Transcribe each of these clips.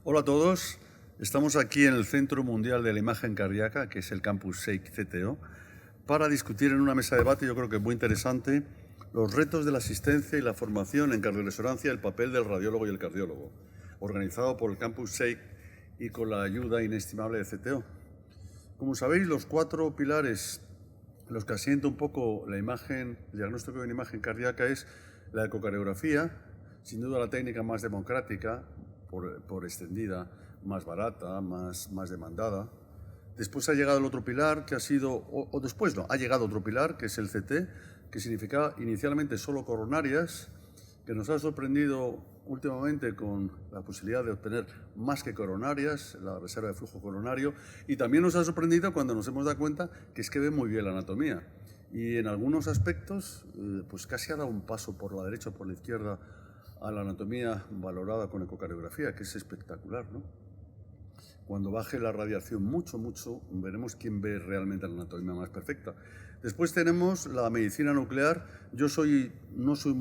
Hola a todos, estamos aquí en el Centro Mundial de la Imagen Cardíaca, que es el Campus SEIC CTO, para discutir en una mesa de debate, yo creo que muy interesante, los retos de la asistencia y la formación en cardioresonancia, el papel del radiólogo y el cardiólogo, organizado por el Campus SEIC y con la ayuda inestimable de CTO. Como sabéis, los 4 pilares en los que asienta un poco la imagen, el diagnóstico de una imagen cardíaca es la ecocardiografía, sin duda la técnica más democrática, por extendida, más barata, más demandada. Después ha llegado el otro pilar que ha sido, ha llegado otro pilar que es el CT, que significaba inicialmente solo coronarias, que nos ha sorprendido últimamente con la posibilidad de obtener más que coronarias, la reserva de flujo coronario, y también nos ha sorprendido cuando nos hemos dado cuenta que es que ve muy bien la anatomía. Y en algunos aspectos, pues casi ha dado un paso por la derecha o por la izquierda a la anatomía valorada con ecocardiografía, que es espectacular, ¿no? Cuando baje la radiación mucho, veremos quién ve realmente la anatomía más perfecta. Después tenemos la medicina nuclear. Yo no soy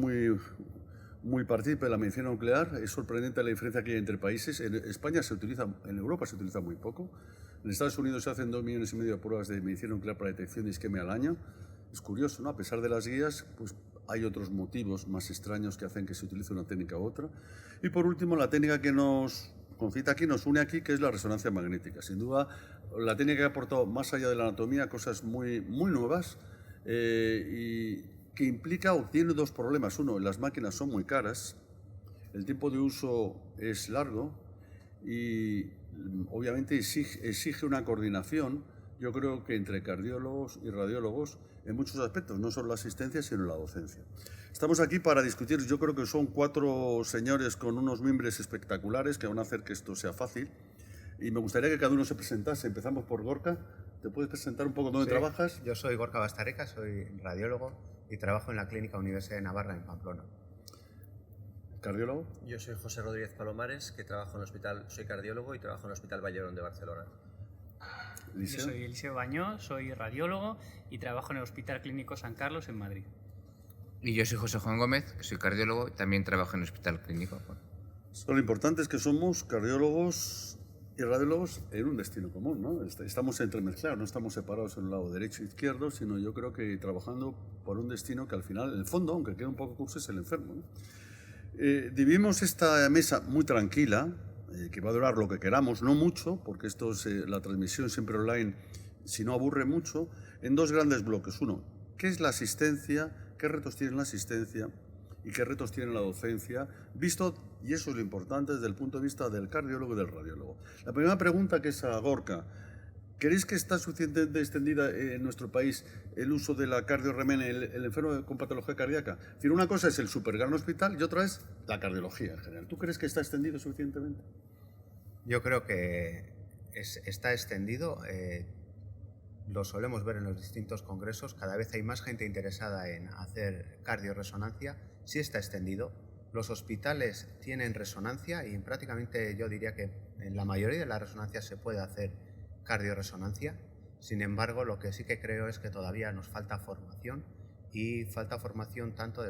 muy partícipe de la medicina nuclear. Es sorprendente la diferencia que hay entre países. En España se utiliza, en Europa se utiliza muy poco. En Estados Unidos se hacen 2,5 millones de pruebas de medicina nuclear para detección de isquemia al año. Es curioso, ¿no? A pesar de las guías, pues hay otros motivos más extraños que hacen que se utilice una técnica u otra. Y por último, la técnica que nos concita aquí, nos une aquí, que es la resonancia magnética. Sin duda, la técnica que ha aportado más allá de la anatomía cosas muy nuevas y que implica o tiene 2 problemas. Uno, las máquinas son muy caras, el tiempo de uso es largo y obviamente exige una coordinación, yo creo que entre cardiólogos y radiólogos en muchos aspectos, no solo la asistencia, sino la docencia. Estamos aquí para discutir, yo creo que son 4 señores con unos mimbres espectaculares que van a hacer que esto sea fácil. Y me gustaría que cada uno se presentase. Empezamos por Gorka. ¿Te puedes presentar un poco dónde trabajas? Yo soy Gorka Bastareca, soy radiólogo y trabajo en la Clínica Universidad de Navarra en Pamplona. ¿Cardiólogo? Yo soy José Rodríguez Palomares, que trabajo en el hospital, soy cardiólogo y trabajo en el Hospital Vallebrón de Barcelona. Yo soy Eliseo Bañó, soy radiólogo y trabajo en el Hospital Clínico San Carlos en Madrid. Y yo soy José Juan Gómez, que soy cardiólogo y también trabajo en el Hospital Clínico. Lo importante es que somos cardiólogos y radiólogos en un destino común, ¿no? Estamos entremezclados, no estamos separados en un lado derecho e izquierdo, sino yo creo que trabajando por un destino que al final, en el fondo, aunque quede un poco curso, es el enfermo, ¿no? Dividimos esta mesa muy tranquila, que va a durar lo que queramos, no mucho, porque esto es la transmisión siempre online, si no aburre mucho, en 2 grandes bloques. Uno, ¿qué es la asistencia? ¿Qué retos tiene la asistencia? ¿Y qué retos tiene la docencia? Visto, y eso es lo importante, desde el punto de vista del cardiólogo y del radiólogo. La primera pregunta, que es a Gorka. ¿Creéis que está suficientemente extendida en nuestro país el uso de la cardiorremen en el enfermo con patología cardíaca? Es decir, una cosa es el supergran hospital y otra es la cardiología en general. ¿Tú crees que está extendido suficientemente? Yo creo que está extendido. Lo solemos ver en los distintos congresos. Cada vez hay más gente interesada en hacer cardioresonancia. Sí está extendido. Los hospitales tienen resonancia y prácticamente yo diría que en la mayoría de las resonancias se puede hacer cardioresonancia. Sin embargo, lo que sí que creo es que todavía nos falta formación y falta formación tanto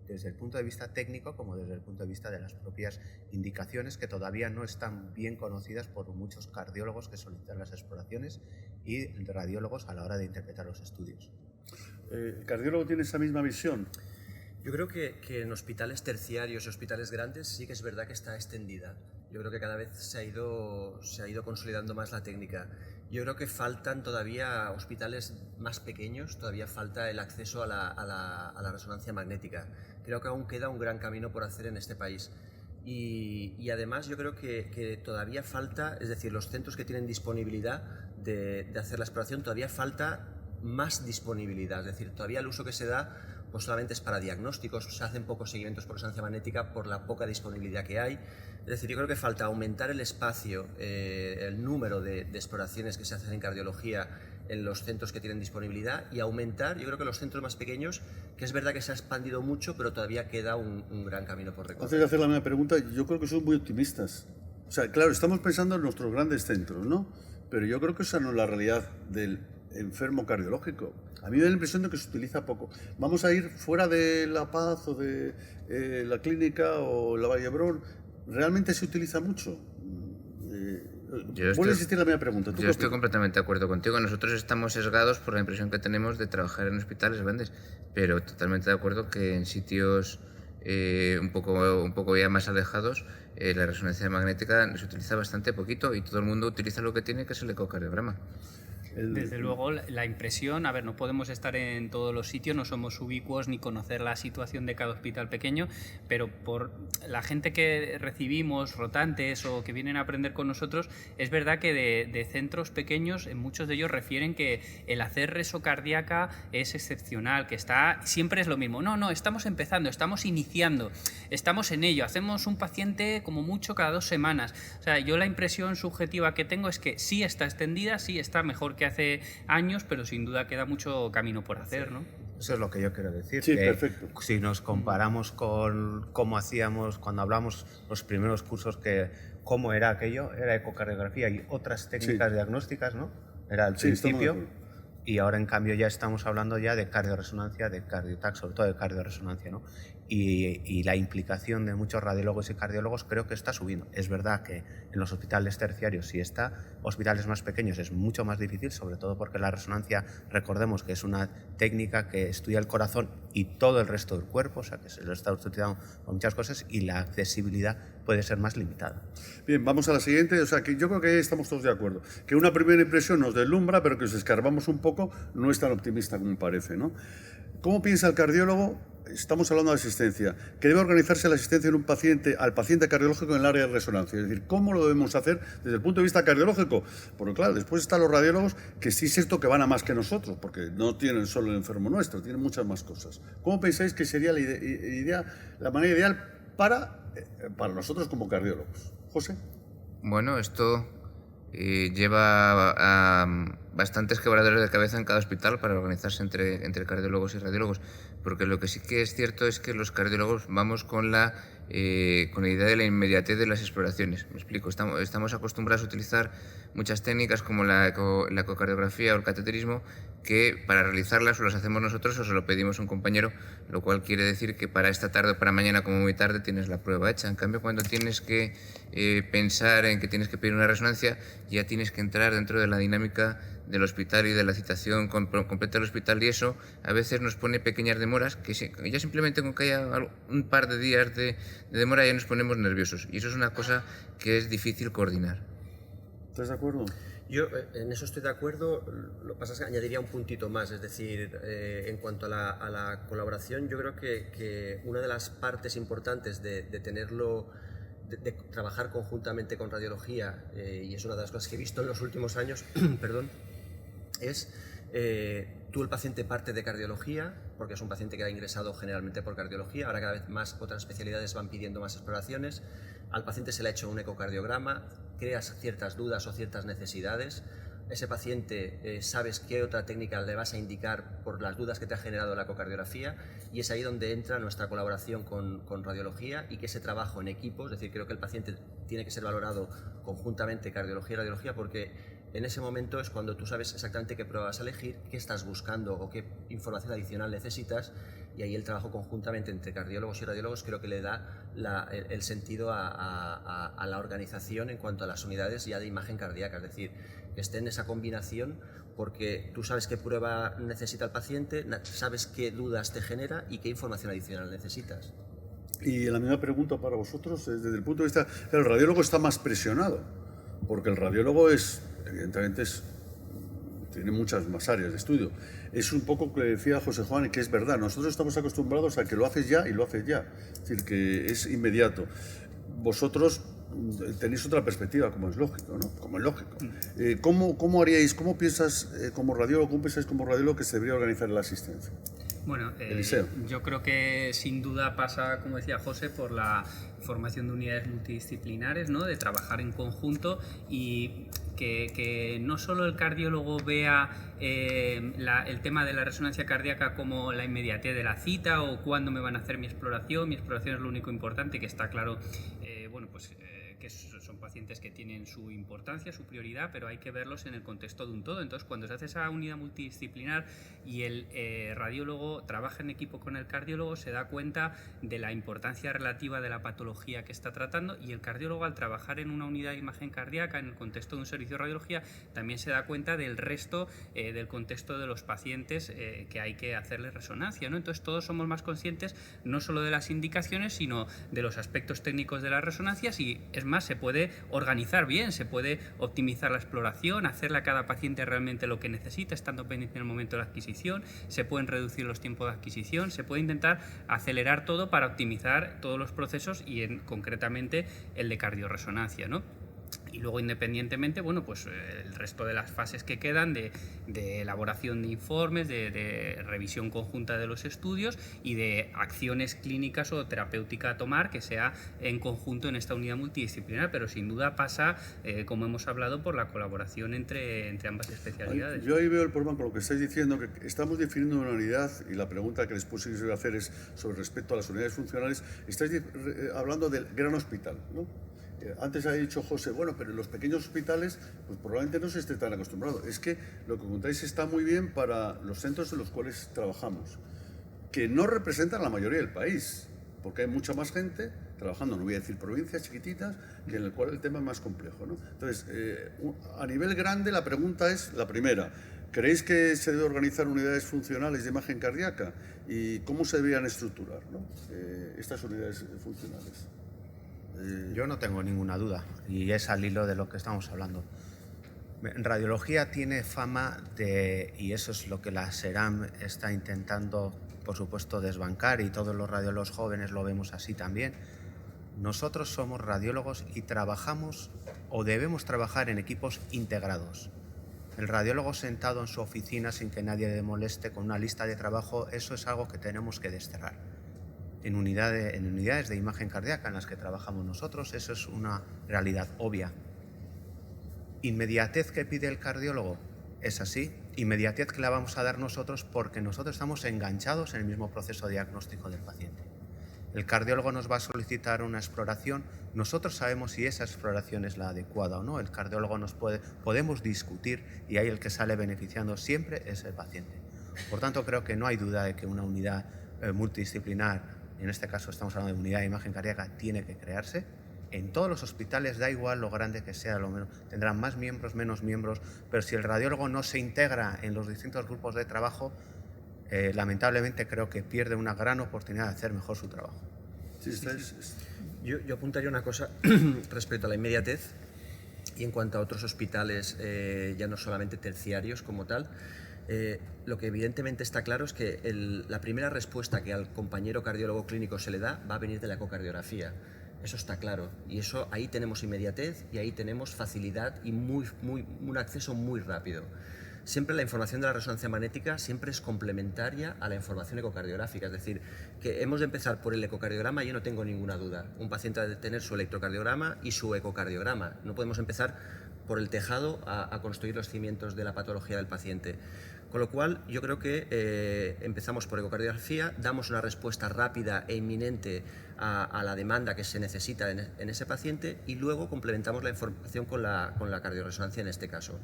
desde el punto de vista técnico como desde el punto de vista de las propias indicaciones, que todavía no están bien conocidas por muchos cardiólogos que solicitan las exploraciones y radiólogos a la hora de interpretar los estudios. ¿El cardiólogo tiene esa misma visión? Yo creo que en hospitales terciarios y hospitales grandes sí que es verdad que está extendida. Yo creo que cada vez se ha ido consolidando más la técnica. Yo creo que faltan todavía hospitales más pequeños, todavía falta el acceso a la resonancia magnética. Creo que aún queda un gran camino por hacer en este país. Y además yo creo que todavía falta, es decir, los centros que tienen disponibilidad de hacer la exploración, todavía falta más disponibilidad. Es decir, todavía el uso que se da pues solamente es para diagnósticos, se hacen pocos seguimientos por resonancia magnética por la poca disponibilidad que hay. Es decir, yo creo que falta aumentar el espacio, el número de exploraciones que se hacen en cardiología en los centros que tienen disponibilidad y aumentar, yo creo que los centros más pequeños, que es verdad que se ha expandido mucho, pero todavía queda un gran camino por recorrer. Antes de hacer la misma pregunta, yo creo que son muy optimistas. O sea, claro, estamos pensando en nuestros grandes centros, ¿no? Pero yo creo que esa no es la realidad del enfermo cardiológico. A mí me da la impresión de que se utiliza poco. Vamos a ir fuera de La Paz o de la clínica o la Vallebrón. ¿Realmente se utiliza mucho? Vuelvo a insistir en la misma pregunta. Yo estoy completamente de acuerdo contigo. Nosotros estamos sesgados por la impresión que tenemos de trabajar en hospitales grandes, pero totalmente de acuerdo que en sitios un poco ya más alejados la resonancia magnética se utiliza bastante poquito y todo el mundo utiliza lo que tiene, que es el ecocardiograma. Desde luego, la impresión, a ver, no podemos estar en todos los sitios, no somos ubicuos ni conocer la situación de cada hospital pequeño, pero por la gente que recibimos, rotantes o que vienen a aprender con nosotros, es verdad que de centros pequeños, muchos de ellos refieren que el hacer reso cardíaca es excepcional, que siempre es lo mismo. No, estamos empezando, estamos iniciando, estamos en ello, hacemos un paciente como mucho cada 2 semanas. O sea, yo la impresión subjetiva que tengo es que sí está extendida, sí está mejor que hace años, pero sin duda queda mucho camino por hacer, ¿no? Eso es lo que yo quiero decir. Sí, que perfecto. Si nos comparamos con cómo hacíamos cuando hablamos los primeros cursos, que cómo era aquello, era ecocardiografía y otras técnicas diagnósticas, ¿no? Era al principio. Y ahora, en cambio, ya estamos hablando ya de cardioresonancia, de cardiotac, sobre todo de cardioresonancia, ¿no? Y la implicación de muchos radiólogos y cardiólogos creo que está subiendo. Es verdad que en los hospitales terciarios sí está, hospitales más pequeños es mucho más difícil, sobre todo porque la resonancia, recordemos que es una técnica que estudia el corazón y todo el resto del cuerpo, o sea que se lo está utilizando con muchas cosas y la accesibilidad puede ser más limitada. Bien, vamos a la siguiente. O sea, que yo creo que estamos todos de acuerdo. Que una primera impresión nos deslumbra, pero que si escarbamos un poco no es tan optimista como parece, ¿no? ¿Cómo piensa el cardiólogo? Estamos hablando de asistencia. Que debe organizarse la asistencia en un paciente, al paciente cardiológico en el área de resonancia. Es decir, ¿cómo lo debemos hacer desde el punto de vista cardiológico? Porque claro, después están los radiólogos que sí es cierto que van a más que nosotros, porque no tienen solo el enfermo nuestro, tienen muchas más cosas. ¿Cómo pensáis que sería la manera ideal para nosotros como cardiólogos? José. Bueno, esto lleva a bastantes quebraderos de cabeza en cada hospital para organizarse entre cardiólogos y radiólogos, porque lo que sí que es cierto es que los cardiólogos vamos con la idea de la inmediatez de las exploraciones. Me explico, estamos acostumbrados a utilizar muchas técnicas como la ecocardiografía o el cateterismo, que para realizarlas o las hacemos nosotros o se lo pedimos a un compañero, lo cual quiere decir que para esta tarde o para mañana como muy tarde tienes la prueba hecha. En cambio, cuando tienes que pensar en que tienes que pedir una resonancia, ya tienes que entrar dentro de la dinámica del hospital y de la citación completa del hospital, y eso a veces nos pone pequeñas demoras que ya simplemente con que haya un par de días de demora ya nos ponemos nerviosos, y eso es una cosa que es difícil coordinar. ¿Estás de acuerdo? Yo en eso estoy de acuerdo, lo que pasa es que añadiría un puntito más, es decir, en cuanto a la colaboración, yo creo que una de las partes importantes de tenerlo, de trabajar conjuntamente con radiología, y es una de las cosas que he visto en los últimos años, perdón, es tú, el paciente, parte de cardiología, porque es un paciente que ha ingresado generalmente por cardiología, ahora cada vez más otras especialidades van pidiendo más exploraciones, al paciente se le ha hecho un ecocardiograma, creas ciertas dudas o ciertas necesidades, ese paciente sabes qué otra técnica le vas a indicar por las dudas que te ha generado la ecocardiografía, y es ahí donde entra nuestra colaboración con radiología, y que ese trabajo en equipo, es decir, creo que el paciente tiene que ser valorado conjuntamente, cardiología y radiología, porque en ese momento es cuando tú sabes exactamente qué prueba vas a elegir, qué estás buscando o qué información adicional necesitas, y ahí el trabajo conjuntamente entre cardiólogos y radiólogos creo que le da el sentido a la organización en cuanto a las unidades ya de imagen cardíaca, es decir, que esté en esa combinación, porque tú sabes qué prueba necesita el paciente, sabes qué dudas te genera y qué información adicional necesitas. Y la misma pregunta para vosotros, desde el punto de vista, el radiólogo está más presionado, porque el radiólogo evidentemente tiene muchas más áreas de estudio. Es un poco lo que decía José Juan, y que es verdad, nosotros estamos acostumbrados a que lo haces ya y lo haces ya, es decir, que es inmediato. Vosotros tenéis otra perspectiva, como es lógico, ¿no? Como es lógico. ¿Cómo haríais, cómo piensas como radiólogo, que se debería organizar la asistencia? Bueno, yo creo que sin duda pasa, como decía José, por la formación de unidades multidisciplinares, ¿no? De trabajar en conjunto, y que no solo el cardiólogo vea el tema de la resonancia cardíaca como la inmediatez de la cita o cuándo me van a hacer mi exploración es lo único importante, que está claro, que son pacientes que tienen su importancia, su prioridad, pero hay que verlos en el contexto de un todo. Entonces, cuando se hace esa unidad multidisciplinar y el radiólogo trabaja en equipo con el cardiólogo, se da cuenta de la importancia relativa de la patología que está tratando, y el cardiólogo, al trabajar en una unidad de imagen cardíaca en el contexto de un servicio de radiología, también se da cuenta del resto del contexto de los pacientes que hay que hacerles resonancia, ¿no? Entonces, todos somos más conscientes no solo de las indicaciones, sino de los aspectos técnicos de las resonancias, y es más, se puede organizar bien, se puede optimizar la exploración, hacerle a cada paciente realmente lo que necesita, estando pendiente en el momento de la adquisición, se pueden reducir los tiempos de adquisición, se puede intentar acelerar todo para optimizar todos los procesos, y concretamente el de cardiorresonancia, ¿no? Y luego, independientemente, bueno, pues el resto de las fases que quedan de elaboración de informes, de revisión conjunta de los estudios y de acciones clínicas o terapéutica a tomar, que sea en conjunto en esta unidad multidisciplinar, pero sin duda pasa, como hemos hablado, por la colaboración entre ambas especialidades. Yo ahí veo el problema con lo que estáis diciendo, que estamos definiendo una unidad, y la pregunta que después se voy a hacer es sobre respecto a las unidades funcionales. Estáis hablando del gran hospital, ¿no? Antes ha dicho José, bueno, pero en los pequeños hospitales pues probablemente no se esté tan acostumbrado. Es que lo que contáis está muy bien para los centros en los cuales trabajamos, que no representan la mayoría del país, porque hay mucha más gente trabajando, no voy a decir provincias chiquititas, que en el cual el tema es más complejo, ¿no? Entonces, a nivel grande, la pregunta es la primera: ¿creéis que se debe organizar unidades funcionales de imagen cardíaca? ¿Y cómo se deberían estructurar, ¿no? Estas unidades funcionales? Yo no tengo ninguna duda, y es al hilo de lo que estamos hablando. Radiología tiene fama de, y eso es lo que la SERAM está intentando, por supuesto, desbancar, y todos los radiólogos jóvenes lo vemos así también. Nosotros somos radiólogos y trabajamos, o debemos trabajar, en equipos integrados. El radiólogo sentado en su oficina sin que nadie le moleste con una lista de trabajo, eso es algo que tenemos que desterrar. En unidades de imagen cardíaca en las que trabajamos nosotros, eso es una realidad obvia. Inmediatez que pide el cardiólogo, es así. Inmediatez que la vamos a dar nosotros, porque nosotros estamos enganchados en el mismo proceso diagnóstico del paciente. El cardiólogo nos va a solicitar una exploración, nosotros sabemos si esa exploración es la adecuada o no. El cardiólogo podemos discutir, y ahí el que sale beneficiando siempre es el paciente. Por tanto, creo que no hay duda de que una unidad multidisciplinar, en este caso estamos hablando de unidad de imagen cardíaca, tiene que crearse. En todos los hospitales, da igual lo grande que sea, lo menos, tendrán más miembros, menos miembros, pero si el radiólogo no se integra en los distintos grupos de trabajo, lamentablemente creo que pierde una gran oportunidad de hacer mejor su trabajo. Sí, Yo apuntaría una cosa respecto a la inmediatez, y en cuanto a otros hospitales, ya no solamente terciarios como tal. Lo que evidentemente está claro es que la primera respuesta que al compañero cardiólogo clínico se le da va a venir de la ecocardiografía. Eso está claro, y eso, ahí tenemos inmediatez y ahí tenemos facilidad y un acceso muy rápido. Siempre la información de la resonancia magnética siempre es complementaria a la información ecocardiográfica, es decir, que hemos de empezar por el ecocardiograma, yo no tengo ninguna duda. Un paciente ha de tener su electrocardiograma y su ecocardiograma. No podemos empezar por el tejado a construir los cimientos de la patología del paciente. Con lo cual, yo creo que empezamos por ecocardiografía, damos una respuesta rápida e inminente a la demanda que se necesita en ese paciente, y luego complementamos la información con la cardiorresonancia en este caso.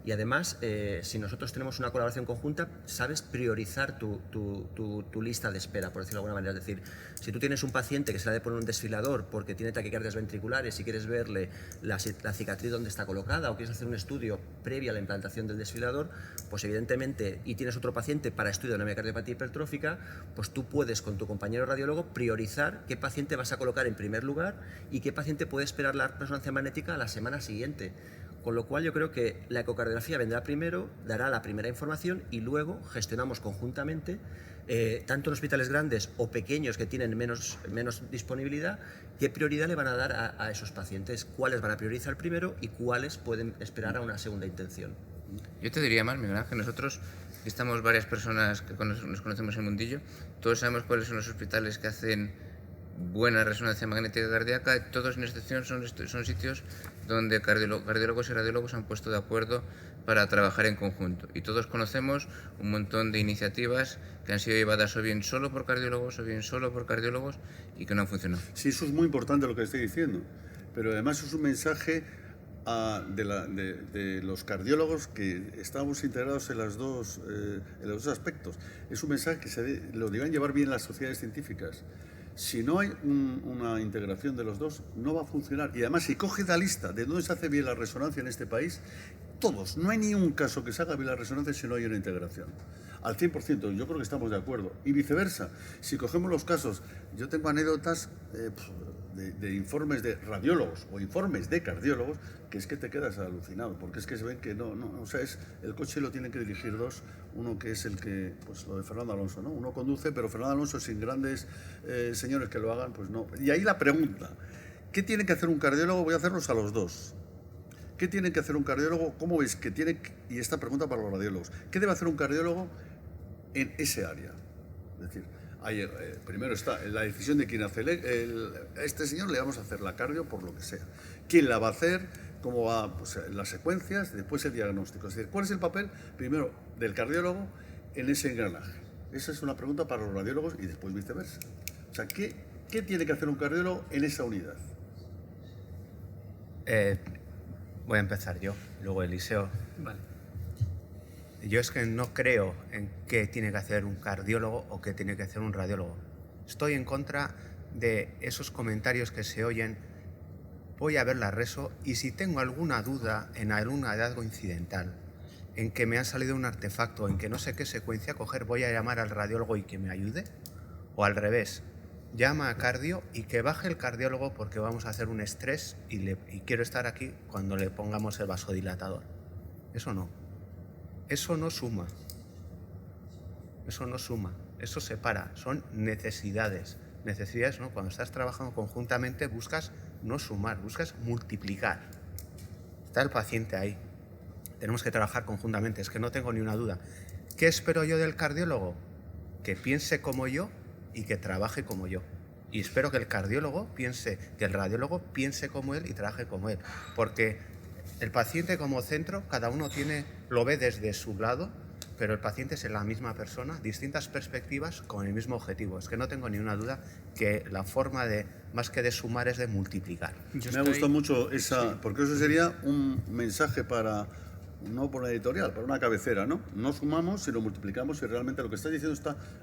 Y además, si nosotros tenemos una colaboración conjunta, sabes priorizar tu lista de espera, por decirlo de alguna manera. Es decir, si tú tienes un paciente que se le ha de poner un desfibrilador porque tiene taquicardias ventriculares y quieres verle la cicatriz donde está colocada, o quieres hacer un estudio previo a la implantación del desfibrilador, pues evidentemente, y tienes otro paciente para estudio de una miocardiopatía hipertrófica, pues tú puedes, con tu compañero radiólogo, priorizar qué paciente vas a colocar en primer lugar y qué paciente puede esperar la resonancia magnética a la semana siguiente. Con lo cual, yo creo que la ecocardiografía vendrá primero, dará la primera información, y luego gestionamos conjuntamente, tanto en hospitales grandes o pequeños que tienen menos disponibilidad, qué prioridad le van a dar a esos pacientes, cuáles van a priorizar primero y cuáles pueden esperar a una segunda intención. Yo te diría más, Miguel Ángel, nosotros estamos varias personas que nos conocemos en el mundillo, todos sabemos cuáles son los hospitales que hacen buena resonancia magnética cardíaca, todos sin excepción son sitios donde cardiólogos y radiólogos han puesto de acuerdo para trabajar en conjunto, y todos conocemos un montón de iniciativas que han sido llevadas o bien solo por cardiólogos o bien solo por cardiólogos y que no han funcionado. Sí, eso es muy importante lo que estoy diciendo, pero además es un mensaje de los cardiólogos que estamos integrados en los dos aspectos. Es un mensaje que lo deben llevar bien las sociedades científicas. Si no hay una integración de los dos, no va a funcionar. Y además, si coge la lista de dónde se hace bien la resonancia en este país, todos, no hay ni un caso que se haga bien la resonancia si no hay una integración. Al 100%, yo creo que estamos de acuerdo. Y viceversa, si cogemos los casos, yo tengo anécdotas de informes de radiólogos o informes de cardiólogos que es que te quedas alucinado, porque es que se ven que o sea, el coche lo tienen que dirigir dos, uno que es el que, pues lo de Fernando Alonso, ¿no? Uno conduce, pero Fernando Alonso sin grandes señores que lo hagan, pues no. Y ahí la pregunta, ¿qué tiene que hacer un cardiólogo? Voy a hacerlos a los dos. ¿Qué tiene que hacer un cardiólogo? ¿Cómo veis que tiene, y esta pregunta para los radiólogos, ¿qué debe hacer un cardiólogo en ese área? Es decir, primero está la decisión de quién hace a este señor le vamos a hacer la cardio por lo que sea. ¿Quién la va a hacer? ¿Cómo va? Pues, las secuencias, después el diagnóstico. Es decir, ¿cuál es el papel, primero, del cardiólogo en ese engranaje? Esa es una pregunta para los radiólogos y después viceversa. O sea, ¿qué tiene que hacer un cardiólogo en esa unidad? Voy a empezar yo, luego Eliseo. Vale. Yo es que no creo en qué tiene que hacer un cardiólogo o qué tiene que hacer un radiólogo. Estoy en contra de esos comentarios que se oyen, voy a ver la reso y si tengo alguna duda en algún hallazgo incidental, en que me ha salido un artefacto, en que no sé qué secuencia coger, voy a llamar al radiólogo y que me ayude. O al revés, llama a cardio y que baje el cardiólogo porque vamos a hacer un estrés y quiero estar aquí cuando le pongamos el vasodilatador. Eso no. Eso no suma. Eso no suma. Eso separa. Son necesidades. Necesidades, ¿no? Cuando estás trabajando conjuntamente buscas no sumar, buscas multiplicar. Está el paciente ahí. Tenemos que trabajar conjuntamente. Es que no tengo ni una duda. ¿Qué espero yo del cardiólogo? Que piense como yo y que trabaje como yo. Y espero que el cardiólogo piense, que el radiólogo piense como él y trabaje como él. Porque el paciente como centro, cada uno lo ve desde su lado, pero el paciente es la misma persona, distintas perspectivas con el mismo objetivo. Es que no tengo ni una duda que la forma más que de sumar, es de multiplicar. Me ha gustado mucho esa, porque eso sería un mensaje no por una editorial, para una cabecera, ¿no? No sumamos, sino multiplicamos, y realmente lo que estás diciendo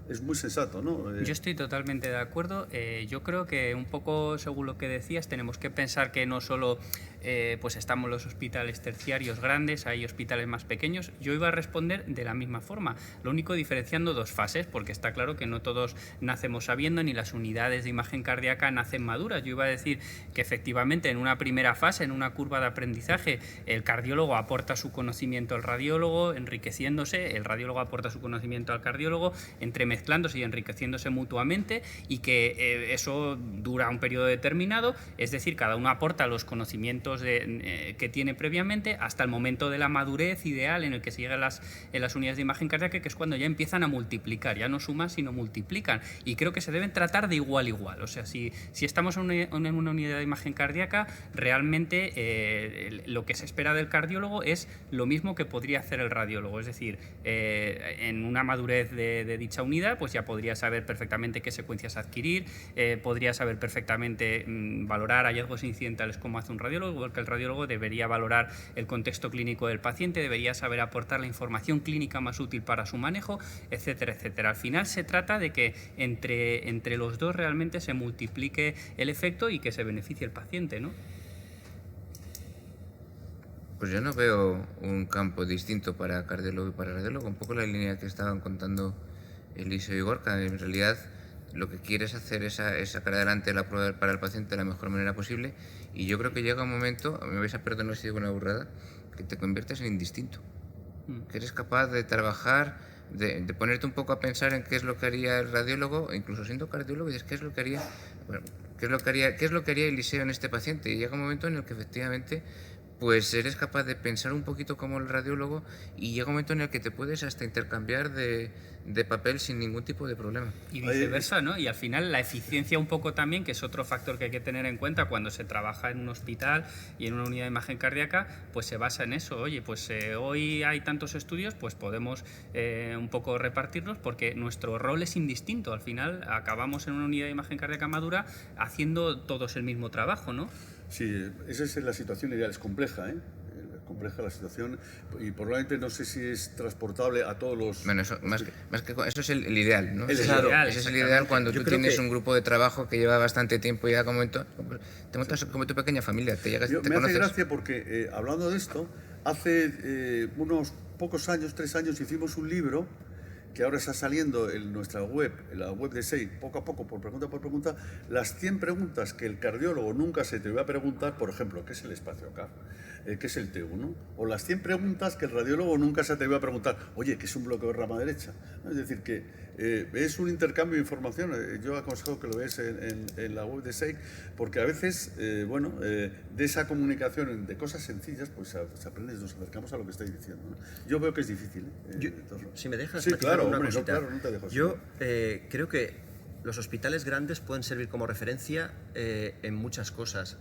es muy sensato, ¿no? Yo estoy totalmente de acuerdo. Yo creo que un poco según lo que decías, tenemos que pensar que no solo pues estamos los hospitales terciarios grandes, hay hospitales más pequeños. Yo iba a responder de la misma forma, lo único diferenciando dos fases, porque está claro que no todos nacemos sabiendo, ni las unidades de imagen cardíaca nacen maduras. Yo iba a decir que efectivamente en una primera fase, en una curva de aprendizaje, el cardiólogo aporta su conocimiento al radiólogo, enriqueciéndose, el radiólogo aporta su conocimiento al cardiólogo, entremezclándose y enriqueciéndose mutuamente, y que eso dura un periodo determinado, es decir, cada uno aporta los conocimientos que tiene previamente hasta el momento de la madurez ideal en el que se llega en las unidades de imagen cardíaca, que es cuando ya empiezan a multiplicar, ya no suman sino multiplican, y creo que se deben tratar de igual a igual. O sea, si estamos en una unidad de imagen cardíaca, realmente lo que se espera del cardiólogo es lo mismo que podría hacer el radiólogo, es decir, en una madurez de dicha unidad, pues ya podría saber perfectamente qué secuencias adquirir, podría saber perfectamente valorar hallazgos incidentales como hace un radiólogo, porque el radiólogo debería valorar el contexto clínico del paciente, debería saber aportar la información clínica más útil para su manejo, etcétera, etcétera. Al final se trata de que entre los dos realmente se multiplique el efecto y que se beneficie el paciente, ¿no? Pues yo no veo un campo distinto para cardiólogo y para radiólogo, un poco la línea que estaban contando Eliseo y Gorka. En realidad lo que quieres hacer es sacar adelante la prueba para el paciente de la mejor manera posible, y yo creo que llega un momento, me vais a perdonar si digo una burrada, que te conviertes en indistinto, que eres capaz de trabajar, de ponerte un poco a pensar en qué es lo que haría el radiólogo, incluso siendo cardiólogo, y dices qué es lo que haría, bueno, qué es lo que haría Eliseo en este paciente, y llega un momento en el que efectivamente pues eres capaz de pensar un poquito como el radiólogo, y llega un momento en el que te puedes hasta intercambiar de de papel sin ningún tipo de problema. Y viceversa, ¿no? Y al final la eficiencia un poco también, que es otro factor que hay que tener en cuenta cuando se trabaja en un hospital y en una unidad de imagen cardíaca, pues se basa en eso. Oye, pues hoy hay tantos estudios, pues podemos un poco repartirlos porque nuestro rol es indistinto. Al final acabamos en una unidad de imagen cardíaca madura haciendo todos el mismo trabajo, ¿no? Sí, esa es la situación ideal, es compleja, ¿eh? Compleja la situación y probablemente no sé si es transportable a todos los... Bueno, eso, eso es el ideal, ¿no? Claro, ese es el ideal cuando tú tienes un grupo de trabajo que lleva bastante tiempo y ya te montas como tu pequeña familia, te llegas, te me conoces. hace gracia porque hablando de esto, hace unos pocos años, 3 años, hicimos un libro que ahora está saliendo en nuestra web, en la web de SEI, poco a poco, por pregunta, las 100 preguntas que el cardiólogo nunca se te va a preguntar, por ejemplo, ¿qué es el espacio acá? ¿Qué es el T1? O las 100 preguntas que el radiólogo nunca se te va a preguntar, oye, ¿qué es un bloqueo de rama derecha? Es decir, que es un intercambio de información. Yo aconsejo que lo veas en la web de SEI, porque a veces, de esa comunicación, de cosas sencillas, pues se aprende, nos acercamos a lo que estáis diciendo, ¿no? Yo veo que es difícil. Si me dejas, sí, claro, una hombre, cosita. No, claro, no te dejo. Yo creo que los hospitales grandes pueden servir como referencia en muchas cosas,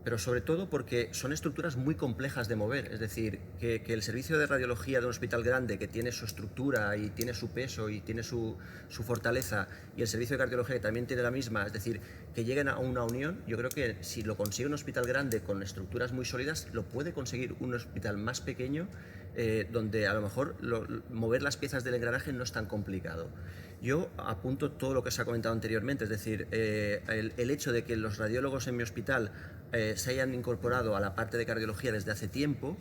pero sobre todo porque son estructuras muy complejas de mover. Es decir, que el servicio de radiología de un hospital grande, que tiene su estructura y tiene su peso y tiene su fortaleza, y el servicio de cardiología, que también tiene la misma, es decir, que lleguen a una unión, yo creo que si lo consigue un hospital grande con estructuras muy sólidas, lo puede conseguir un hospital más pequeño, donde a lo mejor mover las piezas del engranaje no es tan complicado. Yo apunto todo lo que se ha comentado anteriormente, es decir, el hecho de que los radiólogos en mi hospital se hayan incorporado a la parte de cardiología desde hace tiempo,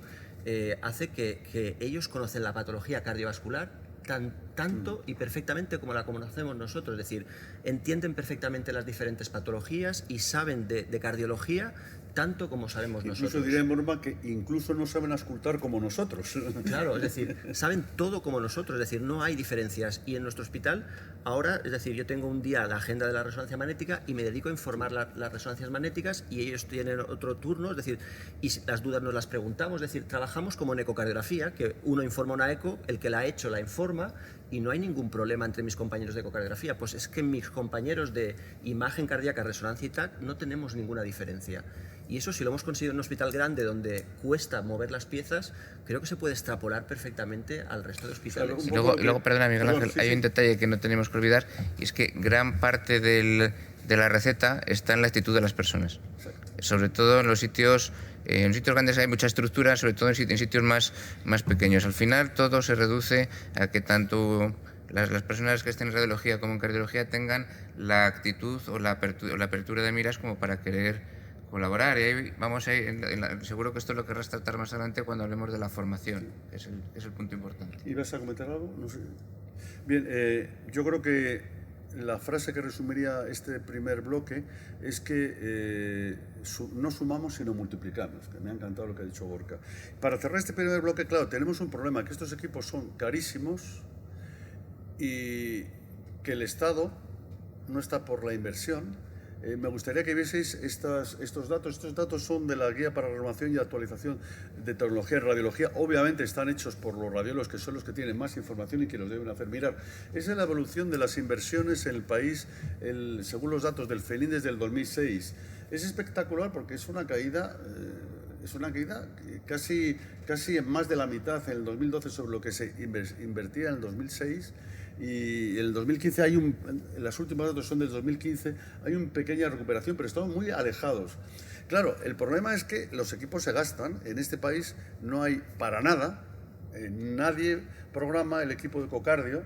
hace que ellos conocen la patología cardiovascular tanto y perfectamente como la conocemos nosotros. Es decir, entienden perfectamente las diferentes patologías y saben de cardiología tanto como sabemos nosotros. Incluso diré, Norma, que incluso no saben auscultar como nosotros. Claro, es decir, saben todo como nosotros, es decir, no hay diferencias. Y en nuestro hospital, ahora, es decir, yo tengo un día la agenda de la resonancia magnética y me dedico a informar las resonancias magnéticas y ellos tienen otro turno, es decir, y las dudas nos las preguntamos, es decir, trabajamos como en ecocardiografía, que uno informa una eco, el que la ha hecho la informa, y no hay ningún problema entre mis compañeros de ecocardiografía. Pues es que mis compañeros de imagen cardíaca, resonancia y TAC no tenemos ninguna diferencia. Y eso, si lo hemos conseguido en un hospital grande donde cuesta mover las piezas, creo que se puede extrapolar perfectamente al resto de hospitales. Y luego, perdona, Miguel Ángel, hay un detalle que no tenemos que olvidar, y es que gran parte de la receta está en la actitud de las personas. Sobre todo en los sitios grandes hay mucha estructura, sobre todo en sitios más pequeños. Al final todo se reduce a que tanto las personas que estén en radiología como en cardiología tengan la actitud o la apertura de miras como para querer colaborar. Y ahí vamos a ir, seguro que esto lo querrás tratar más adelante cuando hablemos de la formación, que es el punto importante. ¿Ibas a comentar algo? No sé. Bien, yo creo que la frase que resumiría este primer bloque es que no sumamos sino multiplicamos, que me ha encantado lo que ha dicho Gorka. Para cerrar este primer bloque, claro, tenemos un problema, que estos equipos son carísimos y que el Estado no está por la inversión. Me gustaría que vieseis estos datos. Estos datos son de la Guía para la Renovación y Actualización de Tecnología en Radiología. Obviamente están hechos por los radiólogos, que son los que tienen más información y que los deben hacer mirar. Esa es la evolución de las inversiones en el país, según los datos del FENIN desde el 2006. Es espectacular porque es una caída casi en más de la mitad en el 2012 sobre lo que se invertía en el 2006. Y en el 2015 las últimas datos son del 2015, hay una pequeña recuperación, pero estamos muy alejados. Claro, el problema es que los equipos se gastan. En este país no hay para nada, nadie programa el equipo de ecocardio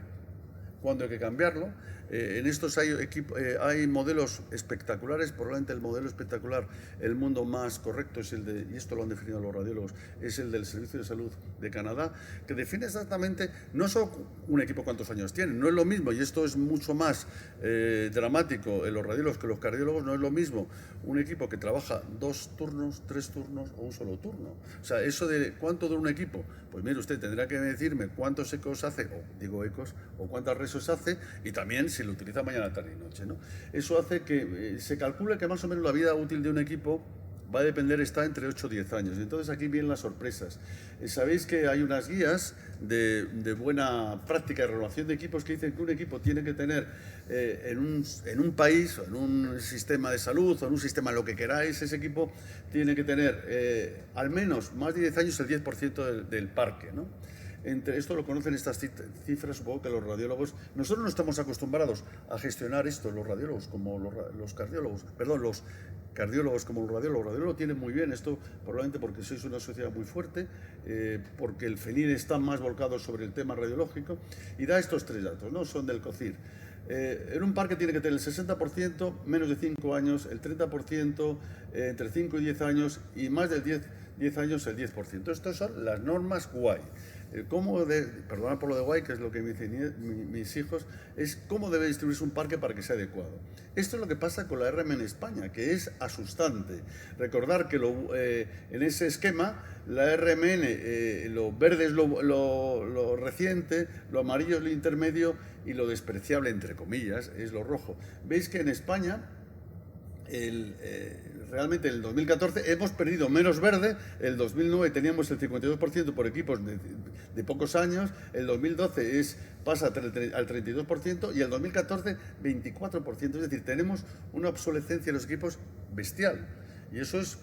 cuando hay que cambiarlo. En estos hay modelos espectaculares, probablemente el modelo espectacular, el mundo más correcto es el de, y esto lo han definido los radiólogos, es el del Servicio de Salud de Canadá, que define exactamente, no solo un equipo cuántos años tiene, no es lo mismo, y esto es mucho más dramático en los radiólogos que los cardiólogos, no es lo mismo un equipo que trabaja 2 turnos, 3 turnos o un solo turno. O sea, eso de cuánto dura un equipo, pues mire, usted tendrá que decirme cuántos ecos hace, o cuántas resos hace, y también si lo utiliza mañana, tarde y noche, ¿no? Eso hace que se calcule que más o menos la vida útil de un equipo va a depender, está entre 8 o 10 años. Entonces aquí vienen las sorpresas. Sabéis que hay unas guías de buena práctica de renovación de equipos que dicen que un equipo tiene que tener en un país, o en un sistema de salud, o en un sistema lo que queráis, ese equipo tiene que tener al menos más de 10 años el 10% del parque, ¿no? Esto lo conocen estas cifras, supongo que los radiólogos. Nosotros no estamos acostumbrados a gestionar esto, los radiólogos como los cardiólogos, perdón, los cardiólogos como los radiólogos. Los radiólogos tienen muy bien esto, probablemente porque sois una sociedad muy fuerte, porque el FENIN está más volcado sobre el tema radiológico, y da estos 3 datos, ¿no? Son del COCIR. En un parque tiene que tener el 60% menos de 5 años, el 30% entre 5 y 10 años, y más del 10 años el 10%. Estas son las normas guay. Perdona por lo de guay, que es lo que me dicen mis hijos, es cómo debe distribuirse un parque para que sea adecuado. Esto es lo que pasa con la RM en España, que es asustante. Recordar que en ese esquema, la RMN, lo verde es lo reciente, lo amarillo es lo intermedio y lo despreciable, entre comillas, es lo rojo. Veis que en España, realmente en el 2014 hemos perdido menos verde. El 2009 teníamos el 52% por equipos de pocos años, el 2012 pasa al 32% y el 2014 24%, es decir, tenemos una obsolescencia de los equipos bestial, y eso es,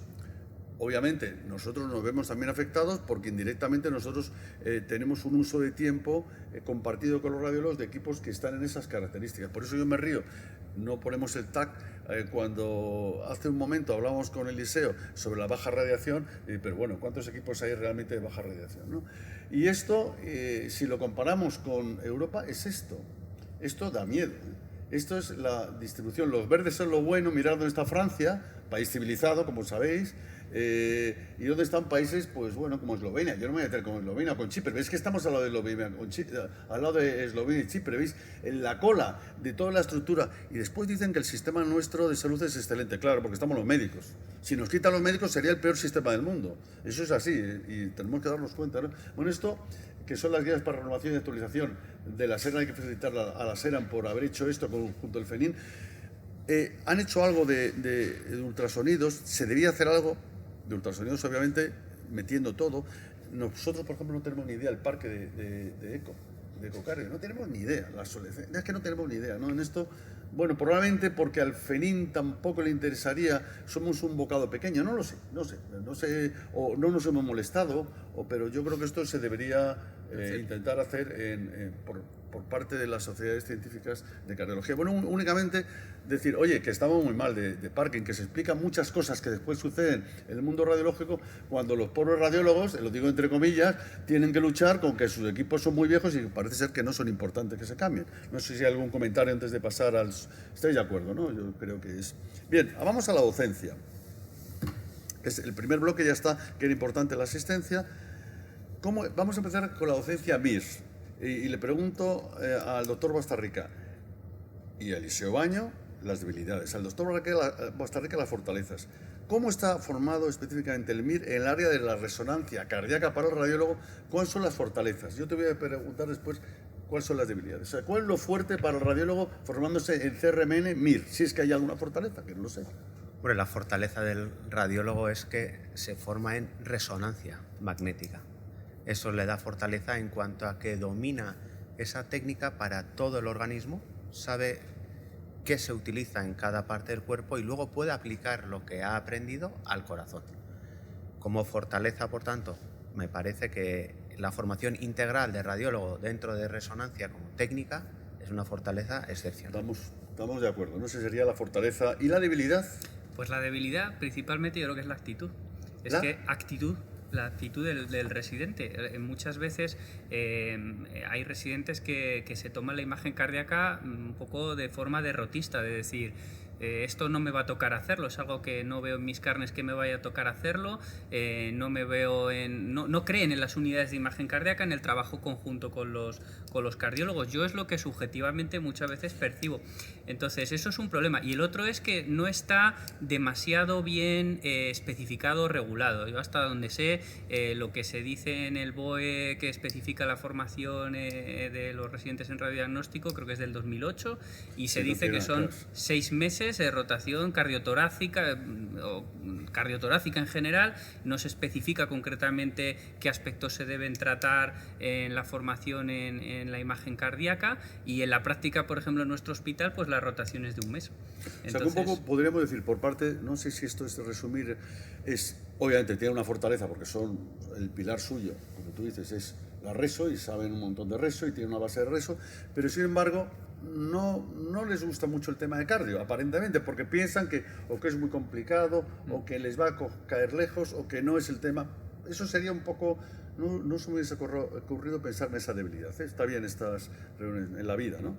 obviamente, nosotros nos vemos también afectados porque indirectamente nosotros tenemos un uso de tiempo compartido con los radiólogos de equipos que están en esas características. Por eso yo me río. No ponemos el TAC cuando hace un momento hablábamos con Eliseo sobre la baja radiación, pero bueno, ¿cuántos equipos hay realmente de baja radiación, ¿no? Y esto, si lo comparamos con Europa, es esto. Esto da miedo, ¿eh? Esto es la distribución. Los verdes son lo bueno. Mirad dónde está Francia, país civilizado, como sabéis. Y dónde están países, pues bueno, como Eslovenia. Yo no me voy a meter con Eslovenia, con Chipre. ¿Veis que estamos al lado de Eslovenia, al lado de Eslovenia y Chipre? ¿Veis? En la cola de toda la estructura. Y después dicen que el sistema nuestro de salud es excelente. Claro, porque estamos los médicos. Si nos quitan los médicos sería el peor sistema del mundo. Eso es así, y tenemos que darnos cuenta, ¿no? Bueno, esto, que son las guías para renovación y actualización de la SERAN, hay que felicitar a la SERAN por haber hecho esto junto al FENIN. Han hecho algo de ultrasonidos. Se debía hacer algo de ultrasonidos, obviamente, metiendo todo. Nosotros, por ejemplo, no tenemos ni idea del parque de ecocardio, no tenemos ni idea. Es que no tenemos ni idea, ¿no? En esto, bueno, probablemente porque al FENIN tampoco le interesaría, somos un bocado pequeño, no sé, o no nos hemos molestado, pero yo creo que esto se debería intentar hacer por parte de las sociedades científicas de cardiología. Bueno, únicamente decir, oye, que estamos muy mal de parking, que se explican muchas cosas que después suceden en el mundo radiológico cuando los pobres radiólogos, lo digo entre comillas, tienen que luchar con que sus equipos son muy viejos y parece ser que no son importantes que se cambien. No sé si hay algún comentario antes de pasar al... ¿Estáis de acuerdo, no? Yo creo que es... Bien, vamos a la docencia. El primer bloque ya está, que era importante la asistencia. Vamos a empezar con la docencia MIR. Y le pregunto al doctor Bastarrica y a Eliseo Baño las debilidades, al doctor Bastarrica las fortalezas. ¿Cómo está formado específicamente el MIR en el área de la resonancia cardíaca para el radiólogo? ¿Cuáles son las fortalezas? Yo te voy a preguntar después cuáles son las debilidades. O sea, ¿cuál es lo fuerte para el radiólogo formándose en CRMN MIR? Si es que hay alguna fortaleza, que no lo sé. Bueno, la fortaleza del radiólogo es que se forma en resonancia magnética. Eso le da fortaleza en cuanto a que domina esa técnica para todo el organismo, sabe qué se utiliza en cada parte del cuerpo y luego puede aplicar lo que ha aprendido al corazón. Como fortaleza, por tanto, me parece que la formación integral de radiólogo dentro de resonancia como técnica es una fortaleza excepcional. Estamos de acuerdo, ¿no? Esa sería la fortaleza. ¿Y la debilidad? Pues la debilidad, principalmente, yo creo que es la actitud. La actitud del residente. Muchas veces hay residentes que se toman la imagen cardíaca un poco de forma derrotista, de decir, esto no me va a tocar hacerlo, es algo que no veo en mis carnes que me vaya a tocar hacerlo, no creen en las unidades de imagen cardíaca, en el trabajo conjunto con los cardiólogos. Yo es lo que subjetivamente muchas veces percibo. Entonces, eso es un problema. Y el otro es que no está demasiado bien especificado o regulado. Yo hasta donde sé, lo que se dice en el BOE que especifica la formación de los residentes en radiodiagnóstico, creo que es del 2008, y se dice que son 6 meses es rotación cardiotorácica o cardiotorácica en general. No se especifica concretamente qué aspectos se deben tratar en la formación en la imagen cardíaca, y en la práctica, por ejemplo, en nuestro hospital, pues la rotación es de un mes. O sea, que un poco podríamos decir, por parte, no sé si esto es de resumir, es, obviamente tiene una fortaleza porque son el pilar suyo, como tú dices, es la reso y saben un montón de reso y tienen una base de reso, pero sin embargo no les gusta mucho el tema de cardio, aparentemente, porque piensan que o que es muy complicado o que les va a caer lejos o que no es el tema. Eso sería un poco, no se me hubiese ocurrido pensar en esa debilidad, ¿eh? Está bien estas reuniones en la vida, ¿no?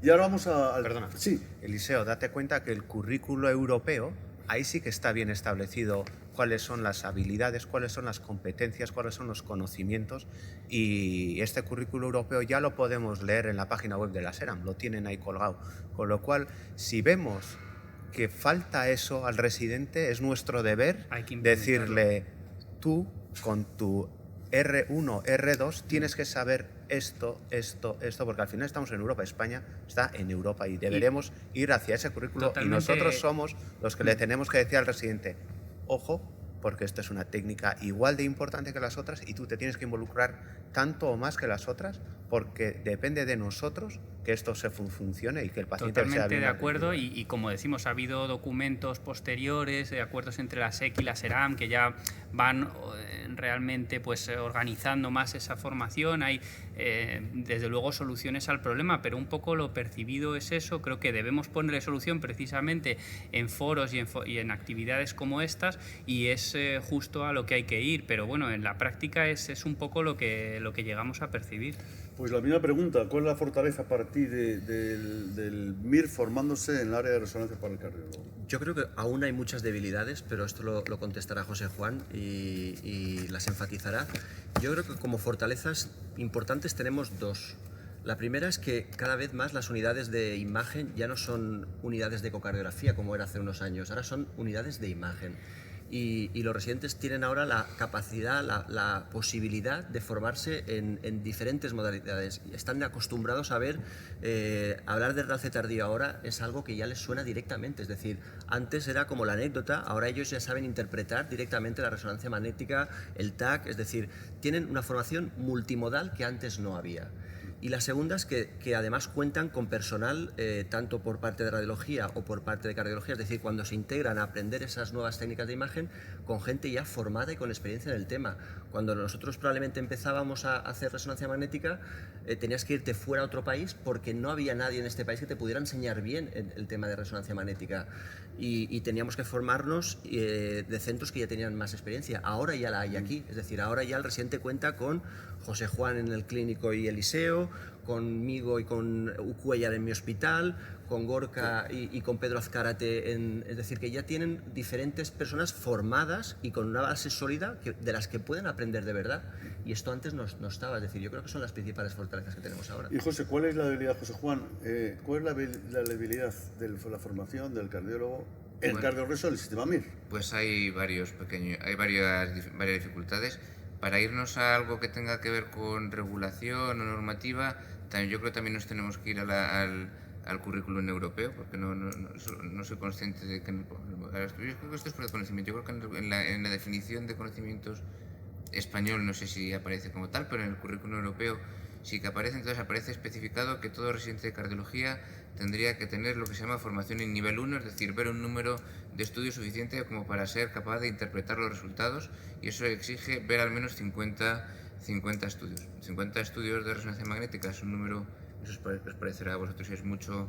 Y ahora vamos a... Perdona. Sí. Eliseo, date cuenta que el currículo europeo, ahí sí que está bien establecido cuáles son las habilidades, cuáles son las competencias, cuáles son los conocimientos, y este currículo europeo ya lo podemos leer en la página web de la SERAM, lo tienen ahí colgado. Con lo cual, si vemos que falta eso al residente, es nuestro deber decirle, tú con tu R1, R2, tienes que saber esto, porque al final estamos en Europa, España está en Europa y deberemos ir hacia ese currículo. Totalmente. Y nosotros somos los que le tenemos que decir al residente, ojo, porque esto es una técnica igual de importante que las otras y tú te tienes que involucrar tanto o más que las otras, porque depende de nosotros que esto se funcione y que el paciente sea bien. Totalmente de acuerdo, y como decimos, ha habido documentos posteriores, acuerdos entre la SEC y la SERAM que ya van realmente pues organizando más esa formación. Hay desde luego soluciones al problema, pero un poco lo percibido es eso. Creo que debemos ponerle solución precisamente en foros y en actividades como estas, y es justo a lo que hay que ir, pero bueno, en la práctica es un poco lo que llegamos a percibir. Pues la misma pregunta, ¿cuál es la fortaleza para ti del MIR formándose en el área de resonancia para el cardiólogo? Yo creo que aún hay muchas debilidades, pero esto lo contestará José Juan y las enfatizará. Yo creo que como fortalezas importantes tenemos dos. La primera es que cada vez más las unidades de imagen ya no son unidades de ecocardiografía como era hace unos años, ahora son unidades de imagen. Y los residentes tienen ahora la capacidad, la posibilidad de formarse en diferentes modalidades. Están acostumbrados a ver, hablar de realce tardío ahora es algo que ya les suena directamente. Es decir, antes era como la anécdota, ahora ellos ya saben interpretar directamente la resonancia magnética, el TAC, es decir, tienen una formación multimodal que antes no había. Y la segunda es que además cuentan con personal tanto por parte de radiología o por parte de cardiología, es decir, cuando se integran a aprender esas nuevas técnicas de imagen con gente ya formada y con experiencia en el tema. Cuando nosotros probablemente empezábamos a hacer resonancia magnética, tenías que irte fuera a otro país porque no había nadie en este país que te pudiera enseñar bien el tema de resonancia magnética. Y teníamos que formarnos de centros que ya tenían más experiencia. Ahora ya la hay aquí, es decir, ahora ya el residente cuenta con José Juan en el clínico y Eliseo, conmigo y con Ucuellar en mi hospital, con Gorka y con Pedro Azcárate, es decir, que ya tienen diferentes personas formadas y con una base sólida de las que pueden aprender de verdad. Y esto antes no estaba, es decir, yo creo que son las principales fortalezas que tenemos ahora. Y José, ¿cuál es la debilidad, José Juan? ¿Cuál es la debilidad de la formación del cardiólogo en cardiorreso del sistema MIR? Pues hay varias dificultades. Para irnos a algo que tenga que ver con regulación o normativa, yo creo que también nos tenemos que ir al currículum europeo, porque no soy consciente de que... Yo creo que esto es por el conocimiento. Yo creo que en la definición de conocimientos español no sé si aparece como tal, pero en el currículum europeo sí que aparece. Entonces aparece especificado que todo residente de cardiología tendría que tener lo que se llama formación en nivel 1, es decir, ver un número de estudios suficiente como para ser capaz de interpretar los resultados, y eso exige ver al menos 50 estudios. 50 estudios de resonancia magnética es un número, eso os parecerá a vosotros si es mucho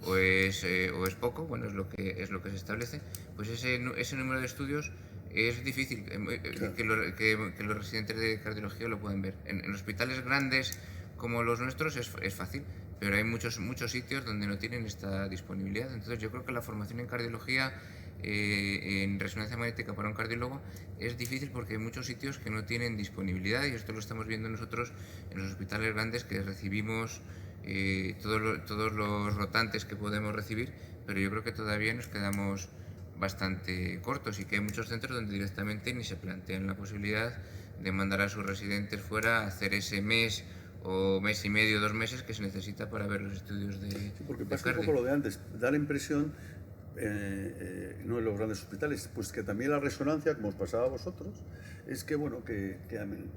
o es poco, bueno, es lo que se establece. Pues ese número de estudios es difícil que los residentes de cardiología lo puedan ver. En hospitales grandes como los nuestros es fácil, pero hay muchos sitios donde no tienen esta disponibilidad. Entonces yo creo que la formación en cardiología, en resonancia magnética para un cardiólogo, es difícil porque hay muchos sitios que no tienen disponibilidad, y esto lo estamos viendo nosotros en los hospitales grandes, que recibimos todos los rotantes que podemos recibir, pero yo creo que todavía nos quedamos bastante cortos, y que hay muchos centros donde directamente ni se plantean la posibilidad de mandar a sus residentes fuera a hacer ese mes o mes y medio, 2 meses que se necesita para ver los estudios de sí, porque pasa cardio. un poco lo de antes, da la impresión, no en los grandes hospitales, pues que también la resonancia, como os pasaba a vosotros, es que, bueno, que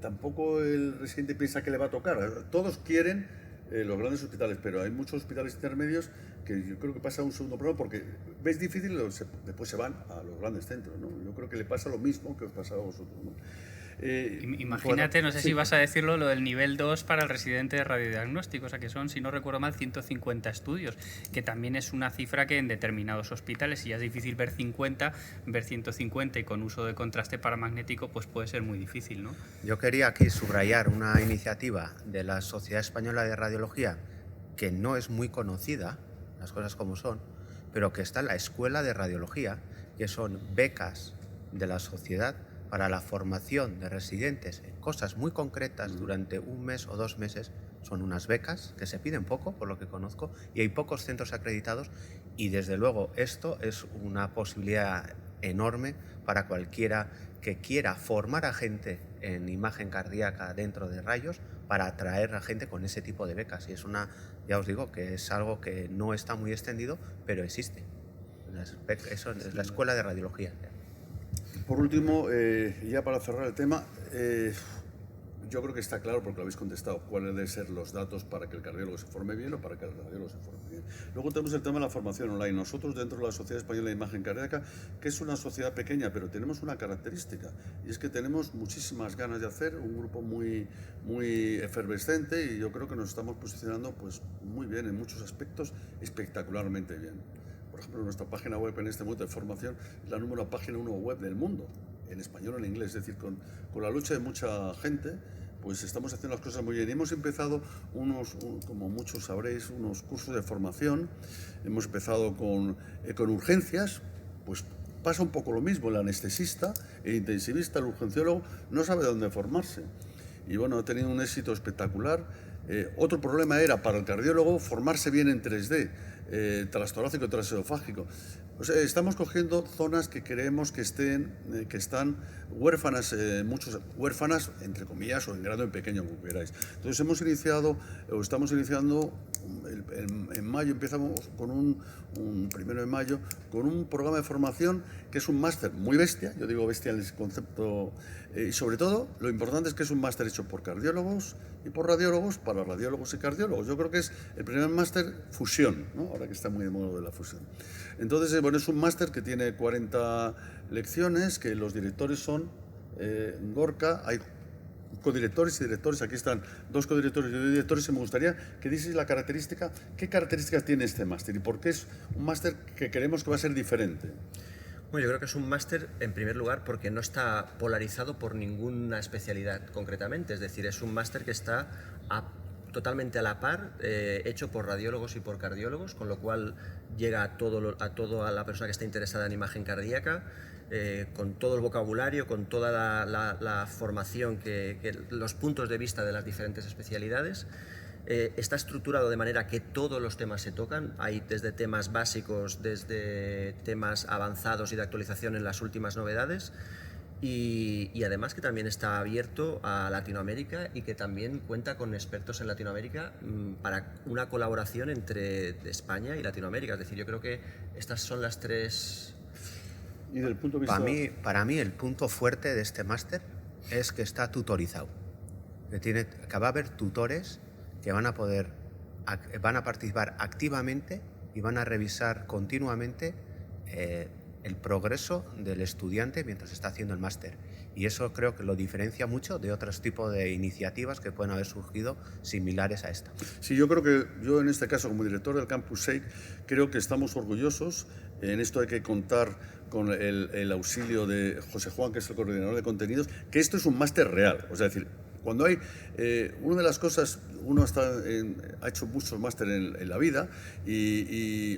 tampoco el residente piensa que le va a tocar. Todos quieren los grandes hospitales, pero hay muchos hospitales intermedios que yo creo que pasa a un segundo plano porque ves difícil, después se van a los grandes centros, ¿no? Yo creo que le pasa lo mismo que os pasaba a vosotros, ¿no? Imagínate, bueno, no sé sí. si vas a decirlo, lo del nivel 2 para el residente de radiodiagnóstico, o sea que son, si no recuerdo mal, 150 estudios, que también es una cifra que en determinados hospitales, si ya es difícil ver 50, ver 150 y con uso de contraste paramagnético, pues puede ser muy difícil, ¿no? Yo quería aquí subrayar una iniciativa de la Sociedad Española de Radiología que no es muy conocida, las cosas como son, pero que está en la Escuela de Radiología, que son becas de la sociedad para la formación de residentes en cosas muy concretas durante un mes o 2 meses. Son unas becas que se piden poco, por lo que conozco, y hay pocos centros acreditados y desde luego esto es una posibilidad enorme para cualquiera que quiera formar a gente en imagen cardíaca dentro de rayos para atraer a gente con ese tipo de becas. Y es ya os digo que es algo que no está muy extendido, pero existe. Eso es la Escuela de Radiología. Por último, ya para cerrar el tema, yo creo que está claro, porque lo habéis contestado, cuáles deben ser los datos para que el cardiólogo se forme bien o para que el radiólogo se forme bien. Luego tenemos el tema de la formación online. Nosotros, dentro de la Sociedad Española de Imagen Cardíaca, que es una sociedad pequeña, pero tenemos una característica, y es que tenemos muchísimas ganas de hacer, un grupo muy, muy efervescente, y yo creo que nos estamos posicionando pues, muy bien, en muchos aspectos, espectacularmente bien. Por ejemplo, nuestra página web en este momento de formación es la número página 1 web del mundo, en español o en inglés. Es decir, con la lucha de mucha gente, pues estamos haciendo las cosas muy bien. Y hemos empezado como muchos sabréis, unos cursos de formación. Hemos empezado con urgencias, pues pasa un poco lo mismo. El anestesista, el intensivista, el urgenciólogo no sabe dónde formarse. Y bueno, ha tenido un éxito espectacular. Otro problema era para el cardiólogo formarse bien en 3D. Trastorácico, trasesofágico. O sea, estamos cogiendo zonas que creemos que están huérfanas, huérfanas, entre comillas, o en grado en pequeño, como queráis. Entonces estamos iniciando, en mayo empezamos con primero de mayo, con un programa de formación que es un máster muy bestia, yo digo bestia en el concepto, y sobre todo, lo importante es que es un máster hecho por cardiólogos y por radiólogos, para radiólogos y cardiólogos. Yo creo que es el primer máster fusión, ¿no? Ahora que está muy de moda de la fusión. Entonces, bueno, es un máster que tiene 40 lecciones, que los directores son Gorka, hay codirectores y directores, aquí están 2 codirectores y 2 directores, y me gustaría que dices qué características tiene este máster y por qué es un máster que creemos que va a ser diferente. Bueno, yo creo que es un máster, en primer lugar, porque no está polarizado por ninguna especialidad concretamente, es decir, es un máster que está totalmente a la par, hecho por radiólogos y por cardiólogos, con lo cual llega a toda la persona que está interesada en imagen cardíaca, con todo el vocabulario, con toda la formación, los puntos de vista de las diferentes especialidades. Está estructurado de manera que todos los temas se tocan, hay desde temas básicos, desde temas avanzados y de actualización en las últimas novedades, y además que también está abierto a Latinoamérica y que también cuenta con expertos en Latinoamérica para una colaboración entre España y Latinoamérica. Es decir, yo creo que estas son las 3... Y del punto de vista... Para mí el punto fuerte de este máster es que está tutorizado, que va a haber tutores que van a participar activamente y van a revisar continuamente el progreso del estudiante mientras está haciendo el máster. Y eso creo que lo diferencia mucho de otros tipos de iniciativas que pueden haber surgido similares a esta. Sí, yo creo que yo en este caso como director del Campus SEIC creo que estamos orgullosos. En esto hay que contar con el auxilio de José Juan, que es el coordinador de contenidos, que esto es un máster real. O sea, es decir, cuando hay una de las cosas, uno ha hecho muchos másteres en la vida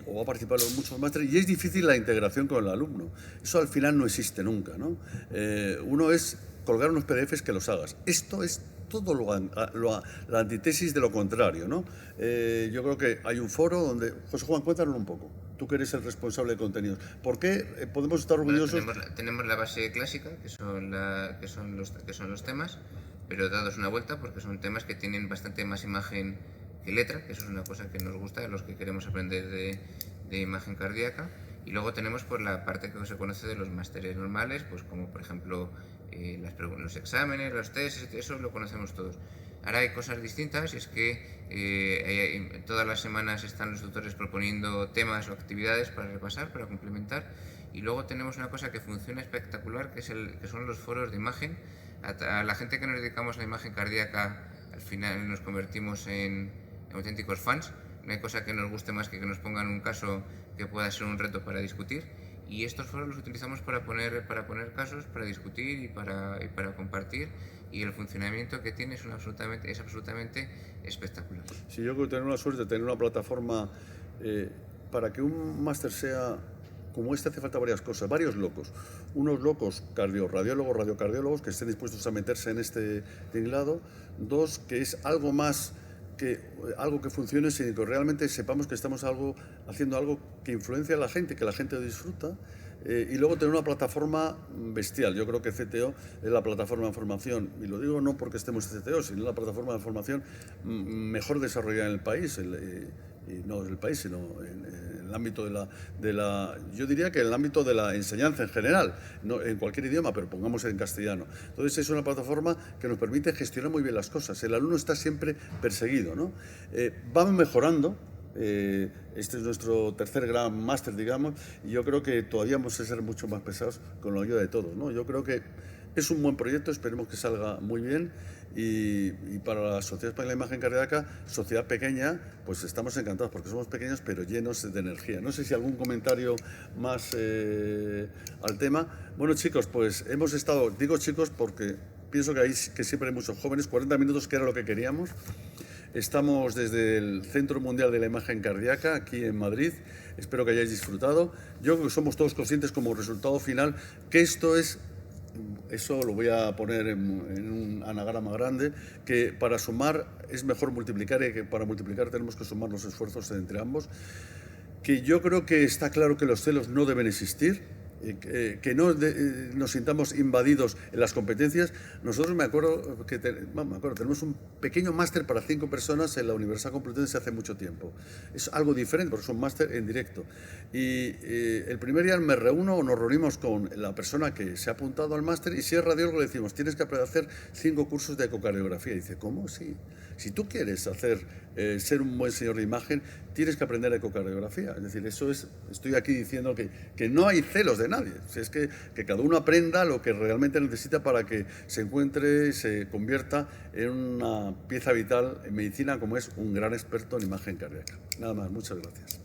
o ha participado en muchos másteres y es difícil la integración con el alumno. Eso al final no existe nunca, ¿no? Uno es colgar unos PDFs que los hagas. Esto es todo la antítesis de lo contrario, ¿no? Yo creo que hay un foro donde... José Juan, cuéntanos un poco. Tú que eres el responsable de contenidos. ¿Por qué podemos estar orgullosos? Bueno, tenemos la base clásica, que son los temas, pero dados una vuelta porque son temas que tienen bastante más imagen que letra, que eso es una cosa que nos gusta a los que queremos aprender de imagen cardíaca. Y luego tenemos pues la parte que se conoce de los másteres normales, pues como por ejemplo los exámenes, los tests, eso lo conocemos todos. Ahora hay cosas distintas, y es que todas las semanas están los tutores proponiendo temas o actividades para repasar, para complementar. Y luego tenemos una cosa que funciona espectacular, que son los foros de imagen. A la gente que nos dedicamos a la imagen cardíaca, al final nos convertimos en auténticos fans. No hay cosa que nos guste más que nos pongan un caso que pueda ser un reto para discutir. Y estos foros los utilizamos para poner casos, para discutir y para compartir. Y el funcionamiento que tiene es absolutamente espectacular. Sí, yo creo que tener la suerte de tener una plataforma para que un máster sea como este hace falta varias cosas, varios locos. Unos locos radiólogos, radiocardiólogos que estén dispuestos a meterse en este tinglado. Dos, que es algo más que algo que funcione, sino que realmente sepamos que estamos haciendo algo que influencia a la gente, que la gente disfruta. Y luego tener una plataforma bestial. Yo creo que CTO es la plataforma de formación, y lo digo no porque estemos en CTO, sino la plataforma de formación mejor desarrollada en el país, y no en el país, sino en el ámbito yo diría que en el ámbito de la enseñanza en general, no en cualquier idioma, pero pongamos en castellano. Entonces es una plataforma que nos permite gestionar muy bien las cosas. El alumno está siempre perseguido, ¿no? Vamos mejorando. Este es nuestro tercer gran máster, digamos, y yo creo que todavía vamos a ser mucho más pesados con la ayuda de todos, ¿no? Yo creo que es un buen proyecto, esperemos que salga muy bien, y para la Sociedad Española de Imagen Cardíaca, sociedad pequeña, pues estamos encantados porque somos pequeños pero llenos de energía. No sé si algún comentario más al tema. Bueno, chicos, pues hemos estado, digo chicos porque pienso que siempre hay muchos jóvenes, 40 minutos que era lo que queríamos. Estamos desde el Centro Mundial de la Imagen Cardíaca, aquí en Madrid. Espero que hayáis disfrutado. Yo creo que somos todos conscientes como resultado final que esto es, eso lo voy a poner en un anagrama grande, que para sumar es mejor multiplicar, y que para multiplicar tenemos que sumar los esfuerzos entre ambos. Que yo creo que está claro que los celos no deben existir. Que no nos sintamos invadidos en las competencias. Nosotros me acuerdo que tenemos un pequeño máster para 5 personas en la Universidad Complutense hace mucho tiempo. Es algo diferente porque es un máster en directo. Y el primer día nos reunimos con la persona que se ha apuntado al máster, y si es radiólogo le decimos, tienes que hacer 5 cursos de ecocardiografía. Y dice, ¿cómo? Sí. Si tú quieres ser un buen señor de imagen, tienes que aprender ecocardiografía. Es decir, estoy aquí diciendo que no hay celos de nadie. Es que cada uno aprenda lo que realmente necesita para que se encuentre, se convierta en una pieza vital en medicina, como es un gran experto en imagen cardíaca. Nada más, muchas gracias.